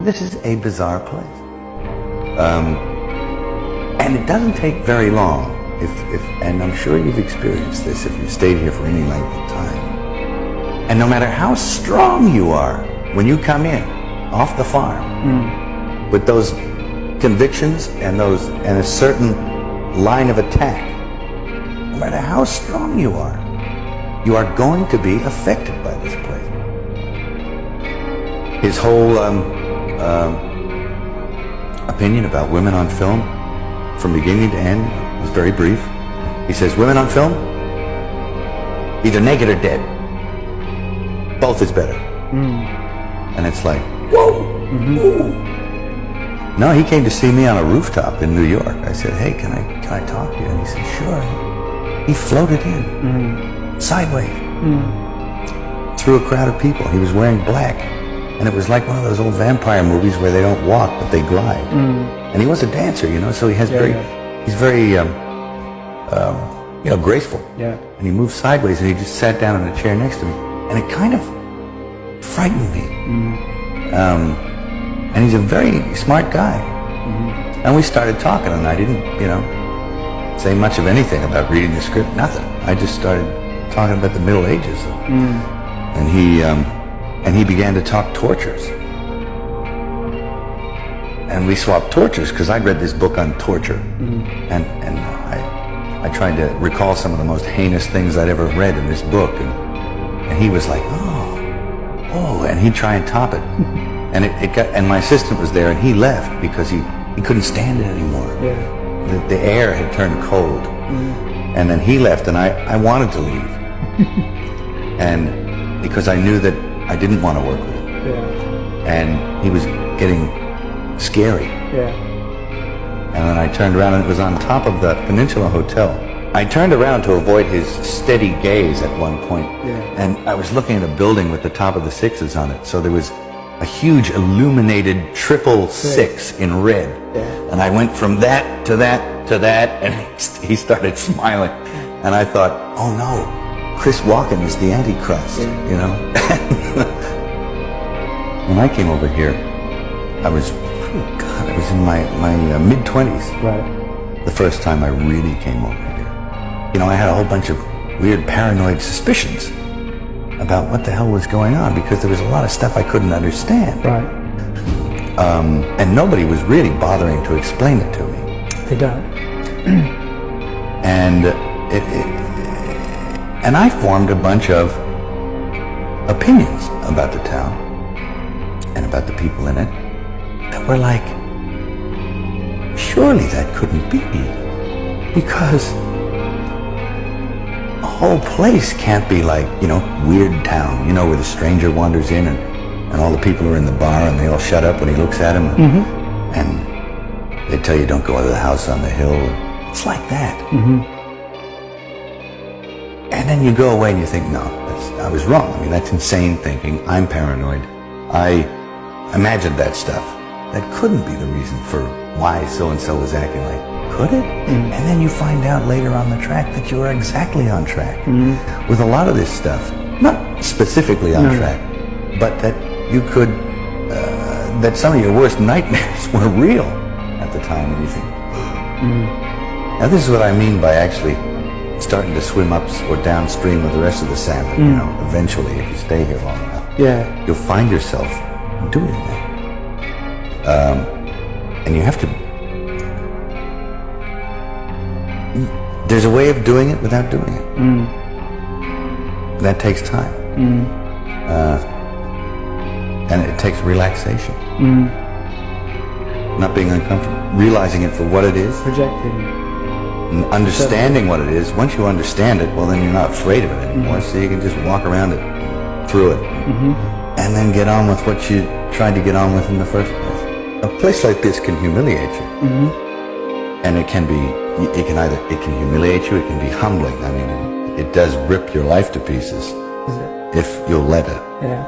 This is a bizarre place. And it doesn't take very long, and I'm sure you've experienced this if you've stayed here for any length of time. And no matter how strong you are when you come in off the farm with those convictions and a certain line of attack, no matter how strong you are going to be affected by this place. His whole opinion about women on film, from beginning to end, was very brief. He says, women on film, either naked or dead. Both is better. And it's like, whoa! Ooh. No, he came to see me on a rooftop in New York. I said, hey, can I talk to you? And he said, sure. He floated in, sideways, through a crowd of people. He was wearing black. And it was like one of those old vampire movies where they don't walk, but they glide. And he was a dancer, so he has he's very, graceful. Yeah. And he moved sideways, and he just sat down in a chair next to me. And it kind of frightened me. And he's a very smart guy. And we started talking, and I didn't, say much of anything about reading the script, nothing. I just started talking about the Middle Ages. And he began to talk tortures. And we swapped tortures because I'd read this book on torture. And I tried to recall some of the most heinous things I'd ever read in this book. And he was like, oh, and he'd try and top it. And my assistant was there, and he left because he couldn't stand it anymore. Yeah. The air had turned cold. And then he left, and I wanted to leave. And because I knew that I didn't want to work with him. Yeah. And he was getting scary. Yeah. And then I turned around, and it was on top of the Peninsula Hotel. I turned around to avoid his steady gaze at one point. Yeah. And I was looking at a building with the top of the sixes on it. So there was a huge illuminated 666 in red. Yeah. And I went from that to that to that, and he started smiling. And I thought, oh no. Chris Walken is the Antichrist, When I came over here, I was in my mid-20s. Right. The first time I really came over here. I had a whole bunch of weird paranoid suspicions about what the hell was going on, because there was a lot of stuff I couldn't understand. Right. And nobody was really bothering to explain it to me. They don't. And I formed a bunch of opinions about the town and about the people in it that were like, surely that couldn't be, because a whole place can't be like, Weird Town, where the stranger wanders in and all the people are in the bar and they all shut up when he looks at them. And they tell you don't go into the house on the hill. It's like that. And then you go away and you think, no, I was wrong. I mean, that's insane thinking. I'm paranoid. I imagined that stuff. That couldn't be the reason for why so-and-so was acting like, could it? And then you find out later on the track that you are exactly on track with a lot of this stuff. Not specifically on track, but that you could, that some of your worst nightmares were real at the time, and you think, Now this is what I mean by actually starting to swim up or downstream with the rest of the salmon, eventually, if you stay here long enough. You'll find yourself doing that. And you have to, there's a way of doing it without doing it. That takes time. And it takes relaxation. Not being uncomfortable, realizing it for what it is. Projecting. Understanding what it is. Once you understand it, well, then you're not afraid of it anymore. So you can just walk around it, through it, and then get on with what you tried to get on with in the first place. A place like this can humiliate you, and it can humiliate you. It can be humbling. I mean, it does rip your life to pieces if you'll let it. Yeah.